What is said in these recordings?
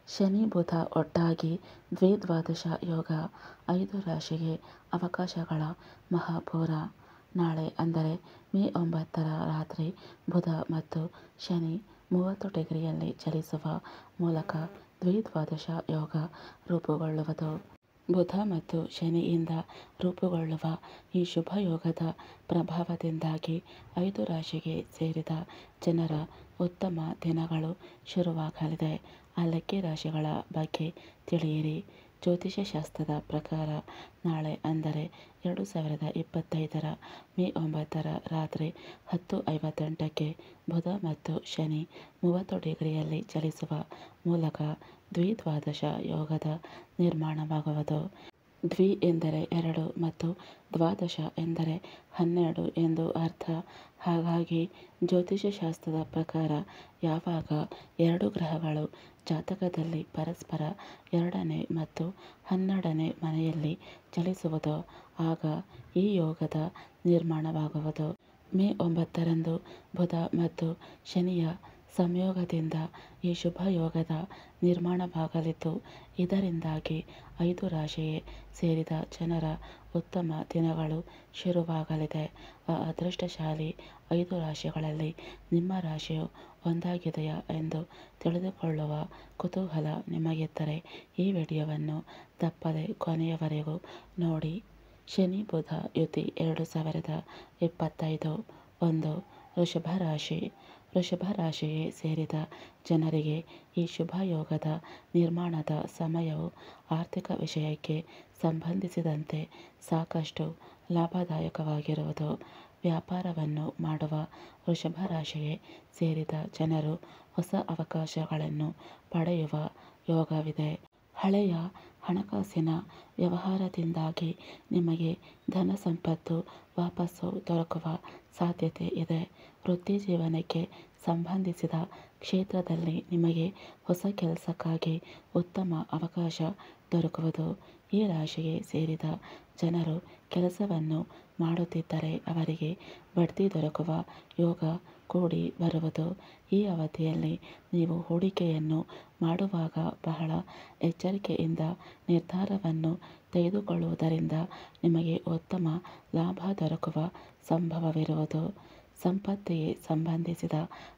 ಶನಿ ಬುಧ ಒಟ್ಟಾಗಿ ದ್ವಿದ್ವಾದಶ ಯೋಗ 5 ರಾಶಿಗೆ ಅವಕಾಶಗಳ ಮಹಾಪೂರ. ನಾಳೆ ಅಂದರೆ ಮೇ 9ರ ರಾತ್ರಿ ಬುಧ ಮತ್ತು ಶನಿ 30 ಡಿಗ್ರಿಯಲ್ಲಿ ಚಲಿಸುವ ಮೂಲಕ ದ್ವಿದ್ವಾದಶ ಯೋಗ ರೂಪುಗೊಳ್ಳುವುದು. ಬುಧ ಮತ್ತು ಶನಿಯಿಂದ ರೂಪುಗೊಳ್ಳುವ ಈ ಶುಭ ಯೋಗದ ಪ್ರಭಾವದಿಂದಾಗಿ 5 ರಾಶಿಗೆ ಸೇರಿದ ಜನರ ಉತ್ತಮ ದಿನಗಳು ಶುರುವಾಗಲಿದೆ. ಆ ಲೆಕ್ಕ ರಾಶಿಗಳ ಬಗ್ಗೆ ತಿಳಿಯಿರಿ. ಜ್ಯೋತಿಷ್ಯಶಾಸ್ತ್ರದ ಪ್ರಕಾರ ನಾಳೆ ಅಂದರೆ 2025ರ ಮೇ 9ರ ರಾತ್ರಿ 10:58ಕ್ಕೆ ಬುಧ ಮತ್ತು ಶನಿ 30 ಡಿಗ್ರಿಯಲ್ಲಿ ಚಲಿಸುವ ಮೂಲಕ ದ್ವಿದ್ವಾದಶ ಯೋಗದ ನಿರ್ಮಾಣವಾಗುವುದು. ದ್ವಿ ಎಂದರೆ 2 ಮತ್ತು ದ್ವಾದಶ ಎಂದರೆ 12 ಎಂದು ಅರ್ಥ. ಹಾಗಾಗಿ ಜ್ಯೋತಿಷ್ಯಶಾಸ್ತ್ರದ ಪ್ರಕಾರ ಯಾವಾಗ 2 ಗ್ರಹಗಳು ಜಾತಕದಲ್ಲಿ ಪರಸ್ಪರ 2ನೇ ಮತ್ತು 12ನೇ ಮನೆಯಲ್ಲಿ ಚಲಿಸುವುದೋ ಆಗ ಈ ಯೋಗದ ನಿರ್ಮಾಣವಾಗುವುದು. ಮೇ 9ರಂದು ಬುಧ ಮತ್ತು ಶನಿಯ ಸಂಯೋಗದಿಂದ ಈ ಶುಭ ಯೋಗದ ನಿರ್ಮಾಣವಾಗಲಿದ್ದು, ಇದರಿಂದಾಗಿ 5 ರಾಶಿಗೆ ಸೇರಿದ ಜನರ ಉತ್ತಮ ದಿನಗಳು ಶುರುವಾಗಲಿದೆ. ಆ ಅದೃಷ್ಟಶಾಲಿ 5 ರಾಶಿಗಳಲ್ಲಿ ನಿಮ್ಮ ರಾಶಿಯು ಒಂದಾಗಿದೆಯಾ ಎಂದು ತಿಳಿದುಕೊಳ್ಳುವ ಕುತೂಹಲ ನಿಮಗಿದ್ದರೆ ಈ ವಿಡಿಯೋವನ್ನು ತಪ್ಪದೆ ಕೊನೆಯವರೆಗೂ ನೋಡಿ. ಶನಿ ಬುಧ ಯುತಿ 2025. 1. ವೃಷಭ ರಾಶಿ. ವೃಷಭ ರಾಶಿಗೆ ಸೇರಿದ ಜನರಿಗೆ ಈ ಶುಭ ಯೋಗದ ನಿರ್ಮಾಣದ ಸಮಯವು ಆರ್ಥಿಕ ವಿಷಯಕ್ಕೆ ಸಂಬಂಧಿಸಿದಂತೆ ಸಾಕಷ್ಟು ಲಾಭದಾಯಕವಾಗಿರುವುದು. ವ್ಯಾಪಾರವನ್ನು ಮಾಡುವ ವೃಷಭ ರಾಶಿಗೆ ಸೇರಿದ ಜನರು ಹೊಸ ಅವಕಾಶಗಳನ್ನು ಪಡೆಯುವ ಯೋಗವಿದೆ. ಹಳೆಯ ಹಣಕಾಸಿನ ವ್ಯವಹಾರದಿಂದಾಗಿ ನಿಮಗೆ ಧನ ಸಂಪತ್ತು ವಾಪಸ್ಸು ದೊರಕುವ ಸಾಧ್ಯತೆ ಇದೆ. ವೃತ್ತಿ ಜೀವನಕ್ಕೆ ಸಂಬಂಧಿಸಿದ ಕ್ಷೇತ್ರದಲ್ಲಿ ನಿಮಗೆ ಹೊಸ ಕೆಲಸಕ್ಕಾಗಿ ಉತ್ತಮ ಅವಕಾಶ ದೊರಕುವುದು. ಈ ರಾಶಿಗೆ ಸೇರಿದ ಜನರು ಕೆಲಸವನ್ನು ಮಾಡುತ್ತಿದ್ದರೆ ಅವರಿಗೆ ಬಡ್ತಿ ದೊರಕುವ ಯೋಗ ಕೂಡಿ ಬರುವುದು. ಈ ಅವಧಿಯಲ್ಲಿ ನೀವು ಹೂಡಿಕೆಯನ್ನು ಮಾಡುವಾಗ ಬಹಳ ಎಚ್ಚರಿಕೆಯಿಂದ ನಿರ್ಧಾರವನ್ನು ತೆಗೆದುಕೊಳ್ಳುವುದರಿಂದ ನಿಮಗೆ ಉತ್ತಮ ಲಾಭ ದೊರಕುವ ಸಂಭವವಿರುವುದು. ಸಂಪತ್ತಿಗೆ ಸಂಬಂಧಿಸಿದ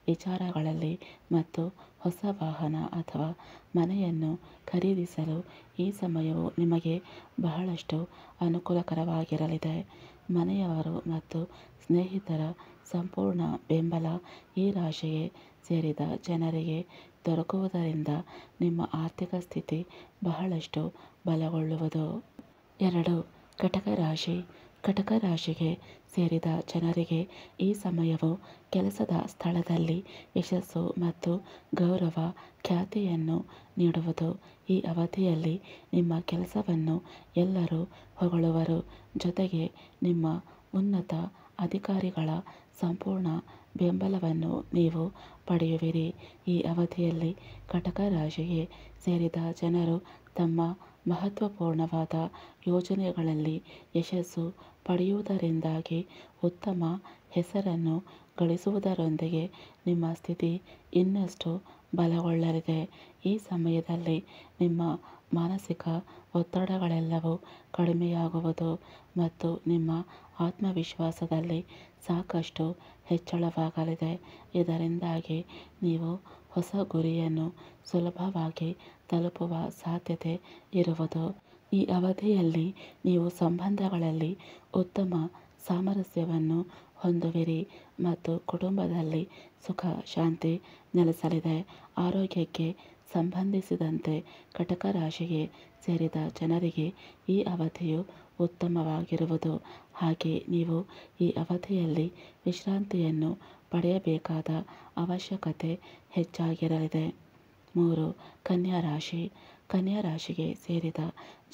ವಿಚಾರಗಳಲ್ಲಿ ಮತ್ತು ಹೊಸ ವಾಹನ ಅಥವಾ ಮನೆಯನ್ನು ಖರೀದಿಸಲು ಈ ಸಮಯವು ನಿಮಗೆ ಬಹಳಷ್ಟು ಅನುಕೂಲಕರವಾಗಿರಲಿದೆ. ಮನೆಯವರು ಮತ್ತು ಸ್ನೇಹಿತರ ಸಂಪೂರ್ಣ ಬೆಂಬಲ ಈ ರಾಶಿಗೆ ಸೇರಿದ ಜನರಿಗೆ ದೊರಕುವುದರಿಂದ ನಿಮ್ಮ ಆರ್ಥಿಕ ಸ್ಥಿತಿ ಬಹಳಷ್ಟು ಬಲಗೊಳ್ಳುವುದು. 2. ಕಟಕ ರಾಶಿ. ಕಟಕ ರಾಶಿಗೆ ಸೇರಿದ ಜನರಿಗೆ ಈ ಸಮಯವು ಕೆಲಸದ ಸ್ಥಳದಲ್ಲಿ ಯಶಸ್ಸು ಮತ್ತು ಗೌರವ ಖ್ಯಾತಿಯನ್ನು ನೀಡುವುದು. ಈ ಅವಧಿಯಲ್ಲಿ ನಿಮ್ಮ ಕೆಲಸವನ್ನು ಎಲ್ಲರೂ ಹೊಗಳುವರು. ಜೊತೆಗೆ ನಿಮ್ಮ ಉನ್ನತ ಅಧಿಕಾರಿಗಳ ಸಂಪೂರ್ಣ ಬೆಂಬಲವನ್ನು ನೀವು ಪಡೆಯುವಿರಿ. ಈ ಅವಧಿಯಲ್ಲಿ ಕಟಕ ರಾಶಿಗೆ ಸೇರಿದ ಜನರು ತಮ್ಮ ಮಹತ್ವಪೂರ್ಣವಾದ ಯೋಜನೆಗಳಲ್ಲಿ ಯಶಸ್ಸು ಪಡೆಯುವುದರಿಂದಾಗಿ ಉತ್ತಮ ಹೆಸರನ್ನು ಗಳಿಸುವುದರೊಂದಿಗೆ ನಿಮ್ಮ ಸ್ಥಿತಿ ಇನ್ನಷ್ಟು ಬಲಗೊಳ್ಳಲಿದೆ. ಈ ಸಮಯದಲ್ಲಿ ನಿಮ್ಮ ಮಾನಸಿಕ ಒತ್ತಡಗಳೆಲ್ಲವೂ ಕಡಿಮೆಯಾಗುವುದು ಮತ್ತು ನಿಮ್ಮ ಆತ್ಮವಿಶ್ವಾಸದಲ್ಲಿ ಸಾಕಷ್ಟು ಹೆಚ್ಚಳವಾಗಲಿದೆ. ಇದರಿಂದಾಗಿ ನೀವು ಹೊಸ ಗುರಿಯನ್ನು ಸುಲಭವಾಗಿ ತಲುಪುವ ಸಾಧ್ಯತೆ ಇರುವುದು. ಈ ಅವಧಿಯಲ್ಲಿ ನೀವು ಸಂಬಂಧಗಳಲ್ಲಿ ಉತ್ತಮ ಸಾಮರಸ್ಯವನ್ನು ಹೊಂದುವಿರಿ ಮತ್ತು ಕುಟುಂಬದಲ್ಲಿ ಸುಖ ಶಾಂತಿ ನೆಲೆಸಲಿದೆ. ಆರೋಗ್ಯಕ್ಕೆ ಸಂಬಂಧಿಸಿದಂತೆ ಕಟಕ ರಾಶಿಗೆ ಸೇರಿದ ಜನರಿಗೆ ಈ ಅವಧಿಯು ಉತ್ತಮವಾಗಿರುವುದು. ಹಾಗೆ ನೀವು ಈ ಅವಧಿಯಲ್ಲಿ ವಿಶ್ರಾಂತಿಯನ್ನು ಪಡೆಯಬೇಕಾದ ಅವಶ್ಯಕತೆ ಹೆಚ್ಚಾಗಿರಲಿದೆ. 3. ಕನ್ಯಾ ರಾಶಿ. ಕನ್ಯಾ ರಾಶಿಗೆ ಸೇರಿದ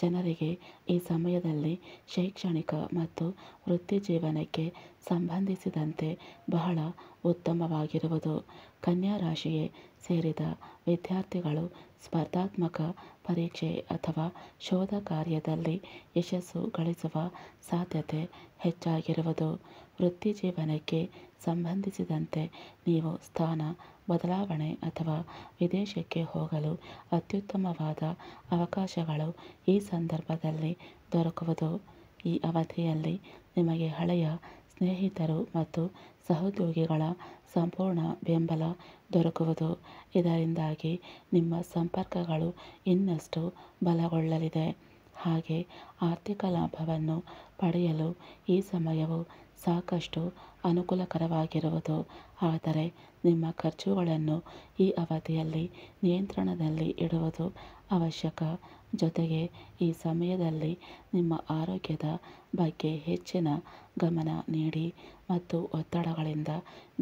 ಜನರಿಗೆ ಈ ಸಮಯದಲ್ಲಿ ಶೈಕ್ಷಣಿಕ ಮತ್ತು ವೃತ್ತಿ ಜೀವನಕ್ಕೆ ಸಂಬಂಧಿಸಿದಂತೆ ಬಹಳ ಉತ್ತಮವಾಗಿರುವುದು. ಕನ್ಯಾ ರಾಶಿಗೆ ಸೇರಿದ ವಿದ್ಯಾರ್ಥಿಗಳು ಸ್ಪರ್ಧಾತ್ಮಕ ಪರೀಕ್ಷೆ ಅಥವಾ ಶೋಧ ಕಾರ್ಯದಲ್ಲಿ ಯಶಸ್ಸು ಗಳಿಸುವ ಸಾಧ್ಯತೆ ಹೆಚ್ಚಾಗಿರುವುದು. ವೃತ್ತಿ ಜೀವನಕ್ಕೆ ಸಂಬಂಧಿಸಿದಂತೆ ನೀವು ಸ್ಥಾನ ಬದಲಾವಣೆ ಅಥವಾ ವಿದೇಶಕ್ಕೆ ಹೋಗಲು ಅತ್ಯುತ್ತಮವಾದ ಅವಕಾಶಗಳು ಈ ಸಂದರ್ಭದಲ್ಲಿ ದೊರಕುವುದು. ಈ ಅವಧಿಯಲ್ಲಿ ನಿಮಗೆ ಹಳೆಯ ಸ್ನೇಹಿತರು ಮತ್ತು ಸಹೋದ್ಯೋಗಿಗಳ ಸಂಪೂರ್ಣ ಬೆಂಬಲ ದೊರಕುವುದು. ಇದರಿಂದಾಗಿ ನಿಮ್ಮ ಸಂಪರ್ಕಗಳು ಇನ್ನಷ್ಟು ಬಲಗೊಳ್ಳಲಿದೆ. ಹಾಗೆ ಆರ್ಥಿಕ ಲಾಭವನ್ನು ಪಡೆಯಲು ಈ ಸಮಯವು ಸಾಕಷ್ಟು ಅನುಕೂಲಕರವಾಗಿರುವುದು. ಆದರೆ ನಿಮ್ಮ ಖರ್ಚುಗಳನ್ನು ಈ ಅವಧಿಯಲ್ಲಿ ನಿಯಂತ್ರಣದಲ್ಲಿ ಇಡುವುದು ಅವಶ್ಯಕ. ಜೊತೆಗೆ ಈ ಸಮಯದಲ್ಲಿ ನಿಮ್ಮ ಆರೋಗ್ಯದ ಬಗ್ಗೆ ಹೆಚ್ಚಿನ ಗಮನ ನೀಡಿ ಮತ್ತು ಒತ್ತಡಗಳಿಂದ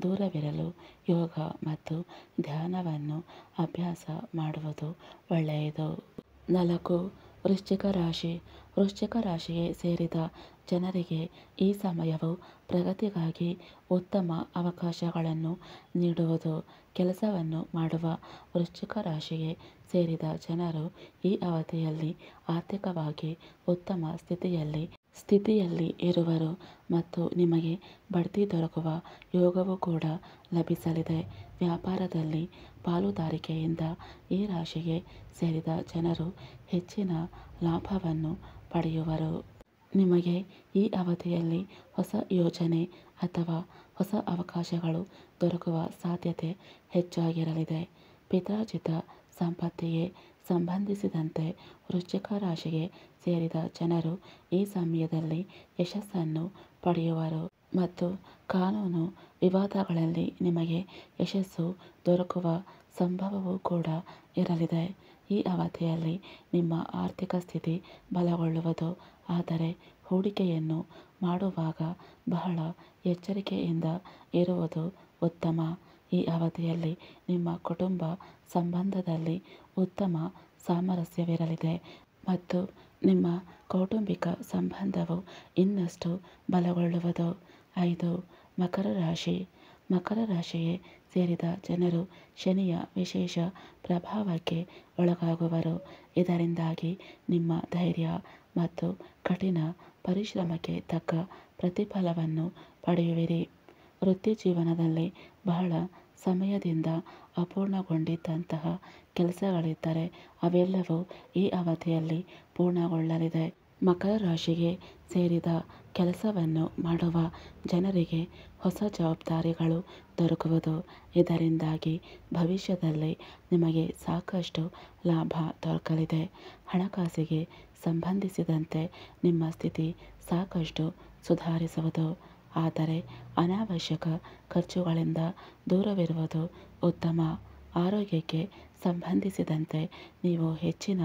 ದೂರವಿರಲು ಯೋಗ ಮತ್ತು ಧ್ಯಾನವನ್ನು ಅಭ್ಯಾಸ ಮಾಡುವುದು ಒಳ್ಳೆಯದು. 4. ವೃಶ್ಚಿಕ ರಾಶಿ. ವೃಶ್ಚಿಕ ರಾಶಿಗೆ ಸೇರಿದ ಜನರಿಗೆ ಈ ಸಮಯವು ಪ್ರಗತಿಗಾಗಿ ಉತ್ತಮ ಅವಕಾಶಗಳನ್ನು ನೀಡುವುದು. ಕೆಲಸವನ್ನು ಮಾಡುವ ವೃಶ್ಚಿಕ ರಾಶಿಗೆ ಸೇರಿದ ಜನರು ಈ ಅವಧಿಯಲ್ಲಿ ಆರ್ಥಿಕವಾಗಿ ಉತ್ತಮ ಸ್ಥಿತಿಯಲ್ಲಿ ಇರುವರು ಮತ್ತು ನಿಮಗೆ ಬಡ್ತಿ ದೊರಕುವ ಯೋಗವೂ ಕೂಡ ಲಭಿಸಲಿದೆ. ವ್ಯಾಪಾರದಲ್ಲಿ ಪಾಲುದಾರಿಕೆಯಿಂದ ಈ ರಾಶಿಗೆ ಸೇರಿದ ಜನರು ಹೆಚ್ಚಿನ ಲಾಭವನ್ನು ಪಡೆಯುವರು. ನಿಮಗೆ ಈ ಅವಧಿಯಲ್ಲಿ ಹೊಸ ಯೋಜನೆ ಅಥವಾ ಹೊಸ ಅವಕಾಶಗಳು ದೊರಕುವ ಸಾಧ್ಯತೆ ಹೆಚ್ಚಾಗಿರಲಿದೆ. ಪಿತ್ರಾರ್ಜಿತ ಸಂಪತ್ತಿಗೆ ಸಂಬಂಧಿಸಿದಂತೆ ವೃಶ್ಚಿಕ ರಾಶಿಗೆ ಸೇರಿದ ಜನರು ಈ ಸಮಯದಲ್ಲಿ ಯಶಸ್ಸನ್ನು ಪಡೆಯುವರು ಮತ್ತು ಕಾನೂನು ವಿವಾದಗಳಲ್ಲಿ ನಿಮಗೆ ಯಶಸ್ಸು ದೊರಕುವ ಸಂಭವವೂ ಕೂಡ ಇರಲಿದೆ. ಈ ಅವಧಿಯಲ್ಲಿ ನಿಮ್ಮ ಆರ್ಥಿಕ ಸ್ಥಿತಿ ಬಲಗೊಳ್ಳುವುದು. ಆದರೆ ಹೂಡಿಕೆಯನ್ನು ಮಾಡುವಾಗ ಬಹಳ ಎಚ್ಚರಿಕೆಯಿಂದ ಇರುವುದು ಉತ್ತಮ. ಈ ಅವಧಿಯಲ್ಲಿ ನಿಮ್ಮ ಕುಟುಂಬ ಸಂಬಂಧದಲ್ಲಿ ಉತ್ತಮ ಸಾಮರಸ್ಯವಿರಲಿದೆ ಮತ್ತು ನಿಮ್ಮ ಕೌಟುಂಬಿಕ ಸಂಬಂಧವು ಇನ್ನಷ್ಟು ಬಲಗೊಳ್ಳುವುದು. 5. ಮಕರ ರಾಶಿ. ಮಕರ ರಾಶಿಗೆ ಸೇರಿದ ಜನರು ಶನಿಯ ವಿಶೇಷ ಪ್ರಭಾವಕ್ಕೆ ಒಳಗಾಗುವರು. ಇದರಿಂದಾಗಿ ನಿಮ್ಮ ಧೈರ್ಯ ಮತ್ತು ಕಠಿಣ ಪರಿಶ್ರಮಕ್ಕೆ ತಕ್ಕ ಪ್ರತಿಫಲವನ್ನು ಪಡೆಯುವಿರಿ. ವೃತ್ತಿಜೀವನದಲ್ಲಿ ಬಹಳ ಸಮಯದಿಂದ ಅಪೂರ್ಣಗೊಂಡಿದ್ದಂತಹ ಕೆಲಸಗಳಿದ್ದರೆ ಅವೆಲ್ಲವೂ ಈ ಅವಧಿಯಲ್ಲಿ ಪೂರ್ಣಗೊಳ್ಳಲಿದೆ. ಮಕರ ರಾಶಿಗೆ ಸೇರಿದ ಕೆಲಸವನ್ನು ಮಾಡುವ ಜನರಿಗೆ ಹೊಸ ಜವಾಬ್ದಾರಿಗಳು ದೊರಕುವುದು. ಇದರಿಂದಾಗಿ ಭವಿಷ್ಯದಲ್ಲಿ ನಿಮಗೆ ಸಾಕಷ್ಟು ಲಾಭ ದೊರಕಲಿದೆ. ಹಣಕಾಸಿಗೆ ಸಂಬಂಧಿಸಿದಂತೆ ನಿಮ್ಮ ಸ್ಥಿತಿ ಸಾಕಷ್ಟು ಸುಧಾರಿಸುವುದು. ಆದರೆ ಅನಾವಶ್ಯಕ ಖರ್ಚುಗಳಿಂದ ದೂರವಿರುವುದು ಉತ್ತಮ. ಆರೋಗ್ಯಕ್ಕೆ ಸಂಬಂಧಿಸಿದಂತೆ ನೀವು ಹೆಚ್ಚಿನ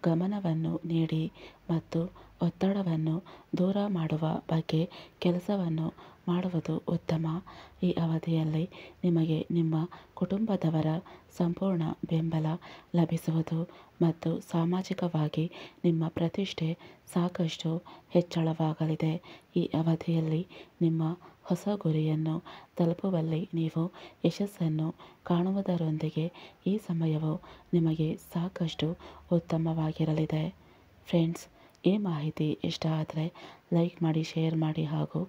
ಗಮನವನ್ನು ನೀಡಿ ಮತ್ತು ಒತ್ತಡವನ್ನು ದೂರ ಮಾಡುವ ಬಗ್ಗೆ ಕೆಲಸವನ್ನು ಮಾಡುವುದು ಉತ್ತಮ. ಈ ಅವಧಿಯಲ್ಲಿ ನಿಮಗೆ ನಿಮ್ಮ ಕುಟುಂಬದವರ ಸಂಪೂರ್ಣ ಬೆಂಬಲ ಲಭಿಸುವುದು ಮತ್ತು ಸಾಮಾಜಿಕವಾಗಿ ನಿಮ್ಮ ಪ್ರತಿಷ್ಠೆ ಸಾಕಷ್ಟು ಹೆಚ್ಚಳವಾಗಲಿದೆ. ಈ ಅವಧಿಯಲ್ಲಿ ನಿಮ್ಮ ಹೊಸ ಗುರಿಯನ್ನು ತಲುಪುವಲ್ಲಿ ನೀವು ಯಶಸ್ಸನ್ನು ಕಾಣುವುದರೊಂದಿಗೆ ಈ ಸಮಯವು ನಿಮಗೆ ಸಾಕಷ್ಟು ಉತ್ತಮವಾಗಿರಲಿದೆ. ಫ್ರೆಂಡ್ಸ್, ಈ ಮಾಹಿತಿ ಇಷ್ಟ ಆದರೆ ಲೈಕ್ ಮಾಡಿ, ಶೇರ್ ಮಾಡಿ ಹಾಗೂ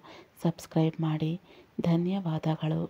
ಸಬ್ಸ್ಕ್ರೈಬ್ ಮಾಡಿ. ಧನ್ಯವಾದಗಳು.